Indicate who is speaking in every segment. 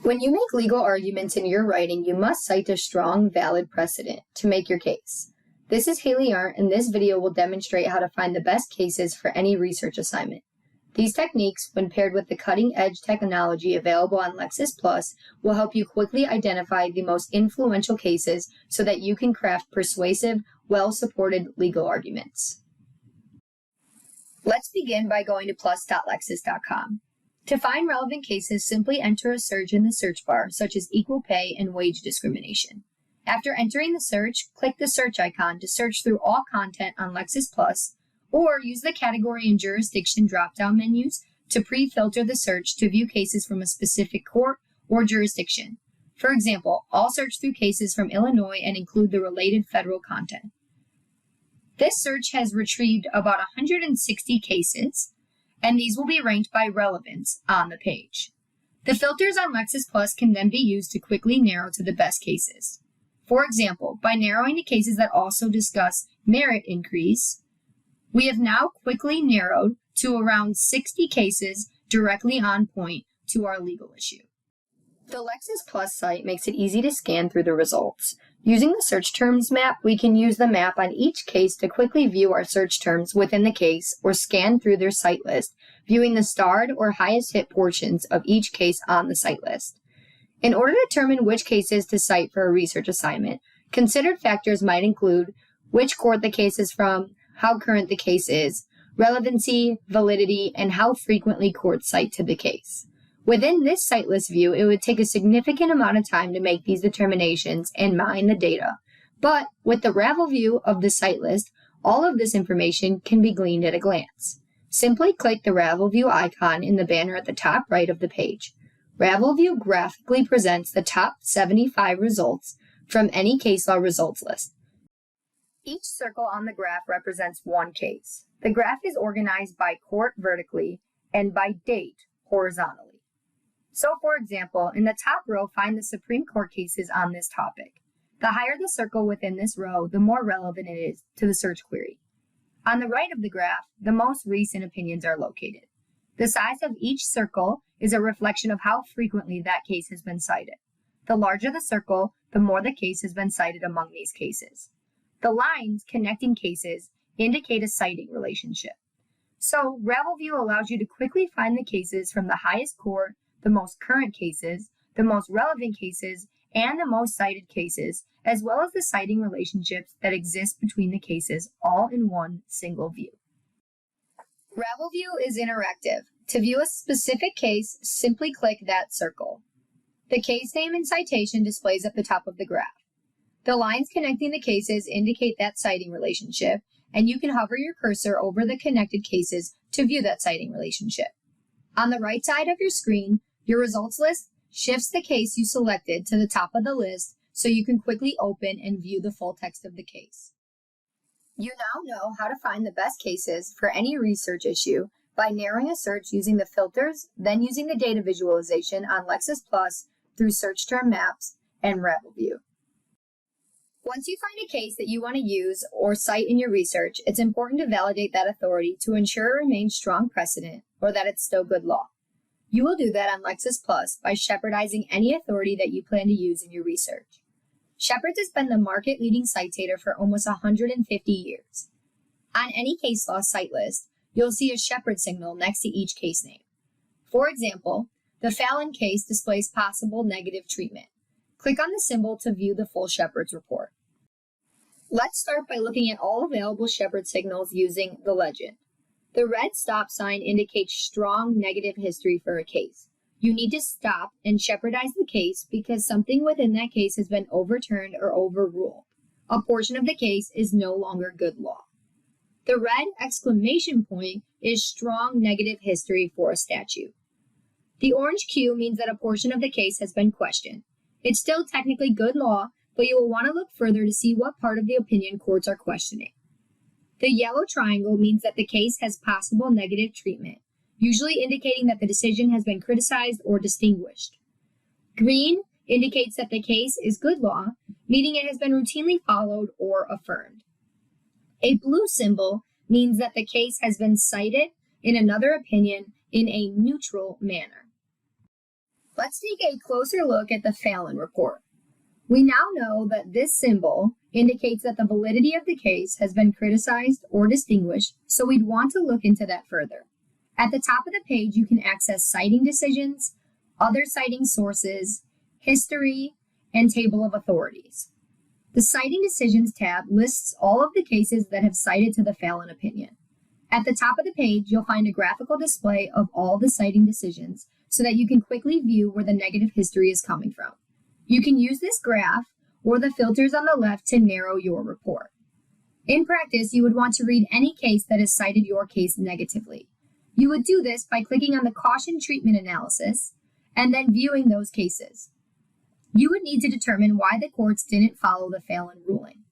Speaker 1: When you make legal arguments in your writing, you must cite a strong, valid precedent to make your case. This is Haley Arndt, and this video will demonstrate how to find the best cases for any research assignment. These techniques, when paired with the cutting-edge technology available on Lexis Plus, will help you quickly identify the most influential cases so that you can craft persuasive, well-supported legal arguments. Let's begin by going to plus.lexis.com. To find relevant cases, simply enter a search in the search bar, such as equal pay and wage discrimination. After entering the search, click the search icon to search through all content on Lexis Plus, or use the category and jurisdiction drop-down menus to pre-filter the search to view cases from a specific court or jurisdiction. For example, I'll search through cases from Illinois and include the related federal content. This search has retrieved about 160 cases, and these will be ranked by relevance on the page. The filters on Lexis Plus can then be used to quickly narrow to the best cases. For example, by narrowing to cases that also discuss merit increase, we have now quickly narrowed to around 60 cases directly on point to our legal issue. The Lexis Plus site makes it easy to scan through the results. Using the search terms map, we can use the map on each case to quickly view our search terms within the case or scan through their site list, viewing the starred or highest hit portions of each case on the site list. In order to determine which cases to cite for a research assignment, considered factors might include which court the case is from, how current the case is, relevancy, validity, and how frequently courts cite to the case. Within this site list view, it would take a significant amount of time to make these determinations and mine the data. But with the Ravel view of the site list, all of this information can be gleaned at a glance. Simply click the Ravel view icon in the banner at the top right of the page. Ravel view graphically presents the top 75 results from any case law results list. Each circle on the graph represents one case. The graph is organized by court vertically and by date horizontally. So, for example, in the top row, find the Supreme Court cases on this topic. The higher the circle within this row, the more relevant it is to the search query. On the right of the graph, the most recent opinions are located. The size of each circle is a reflection of how frequently that case has been cited. The larger the circle, the more the case has been cited among these cases. The lines connecting cases indicate a citing relationship. So, Ravel View allows you to quickly find the cases from the highest court, the most current cases, the most relevant cases, and the most cited cases, as well as the citing relationships that exist between the cases, all in one single view. Ravel View is interactive. To view a specific case, simply click that circle. The case name and citation displays at the top of the graph. The lines connecting the cases indicate that citing relationship, and you can hover your cursor over the connected cases to view that citing relationship. On the right side of your screen, your results list shifts the case you selected to the top of the list so you can quickly open and view the full text of the case. You now know how to find the best cases for any research issue by narrowing a search using the filters, then using the data visualization on Lexis Plus through search term maps and Ravel View. Once you find a case that you want to use or cite in your research, it's important to validate that authority to ensure it remains strong precedent or that it's still good law. You will do that on Lexis Plus by shepherdizing any authority that you plan to use in your research. Shepard's has been the market-leading citator for almost 150 years. On any case law site list, you'll see a Shepard signal next to each case name. For example, the Fallon case displays possible negative treatment. Click on the symbol to view the full Shepard's report. Let's start by looking at all available Shepard signals using the legend. The red stop sign indicates strong negative history for a case. You need to stop and shepardize the case because something within that case has been overturned or overruled. A portion of the case is no longer good law. The red exclamation point is strong negative history for a statute. The orange Q means that a portion of the case has been questioned. It's still technically good law, but you will want to look further to see what part of the opinion courts are questioning. The yellow triangle means that the case has possible negative treatment, usually indicating that the decision has been criticized or distinguished. Green indicates that the case is good law, meaning it has been routinely followed or affirmed. A blue symbol means that the case has been cited in another opinion in a neutral manner. Let's take a closer look at the Fallon report. We now know that this symbol indicates that the validity of the case has been criticized or distinguished, so we'd want to look into that further. At the top of the page, you can access citing decisions, other citing sources, history, and table of authorities. The Citing Decisions tab lists all of the cases that have cited to the Fallon opinion. At the top of the page, you'll find a graphical display of all the citing decisions so that you can quickly view where the negative history is coming from. You can use this graph or the filters on the left to narrow your report. In practice, you would want to read any case that has cited your case negatively. You would do this by clicking on the caution treatment analysis and then viewing those cases. You would need to determine why the courts didn't follow the Fallon ruling.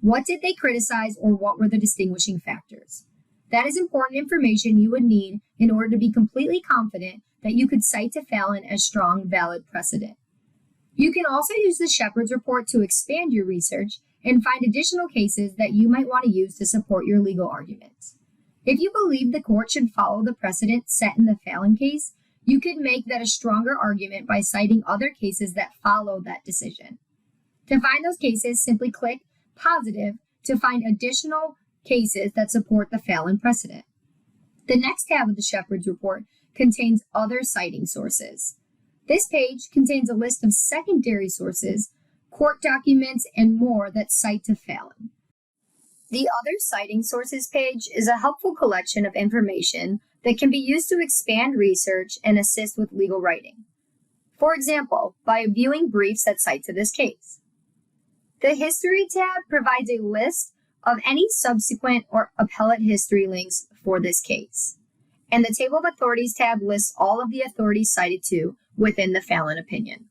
Speaker 1: What did they criticize, or what were the distinguishing factors? That is important information you would need in order to be completely confident that you could cite to Fallon as strong, valid precedent. You can also use the Shepard's report to expand your research and find additional cases that you might want to use to support your legal arguments. If you believe the court should follow the precedent set in the Fallon case, you could make that a stronger argument by citing other cases that follow that decision. To find those cases, simply click positive to find additional cases that support the Fallon precedent. The next tab of the Shepard's report contains other citing sources. This page contains a list of secondary sources, court documents, and more that cite to Fallon. The Other Citing Sources page is a helpful collection of information that can be used to expand research and assist with legal writing. For example, by viewing briefs that cite to this case. The History tab provides a list of any subsequent or appellate history links for this case. And the Table of Authorities tab lists all of the authorities cited to within the Fallon opinion.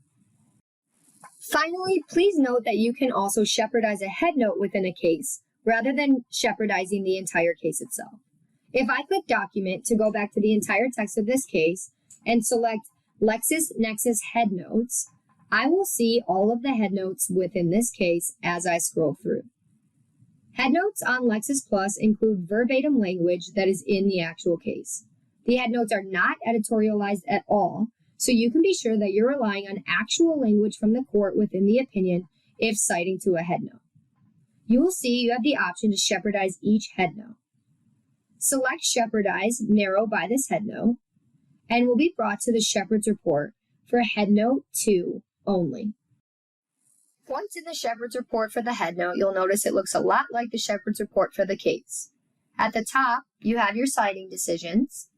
Speaker 1: Finally, please note that you can also Shepardize a headnote within a case rather than Shepardizing the entire case itself. If I click Document to go back to the entire text of this case and select Lexis Nexis Headnotes, I will see all of the headnotes within this case as I scroll through. Headnotes on Lexis Plus include verbatim language that is in the actual case. The headnotes are not editorialized at all, so you can be sure that you're relying on actual language from the court within the opinion if citing to a headnote. You will see you have the option to Shepardize each headnote. Select Shepardize, narrow by this headnote, and will be brought to the Shepard's report for headnote 2 only. Once in the Shepard's report for the headnote, you'll notice it looks a lot like the Shepard's report for the case. At the top, you have your citing decisions,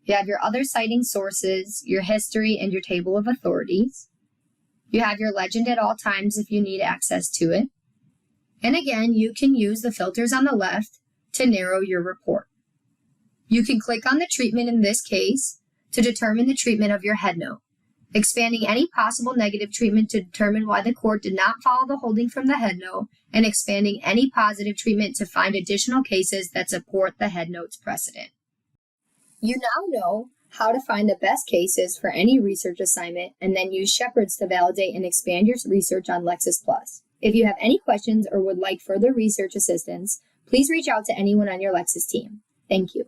Speaker 1: you have your other citing sources, your history, and your table of authorities. You have your legend at all times if you need access to it. And again, you can use the filters on the left to narrow your report. You can click on the treatment in this case to determine the treatment of your headnote, expanding any possible negative treatment to determine why the court did not follow the holding from the headnote, and expanding any positive treatment to find additional cases that support the headnote's precedent. You now know how to find the best cases for any research assignment and then use Shepard's to validate and expand your research on Lexis Plus. If you have any questions or would like further research assistance, please reach out to anyone on your Lexis team. Thank you.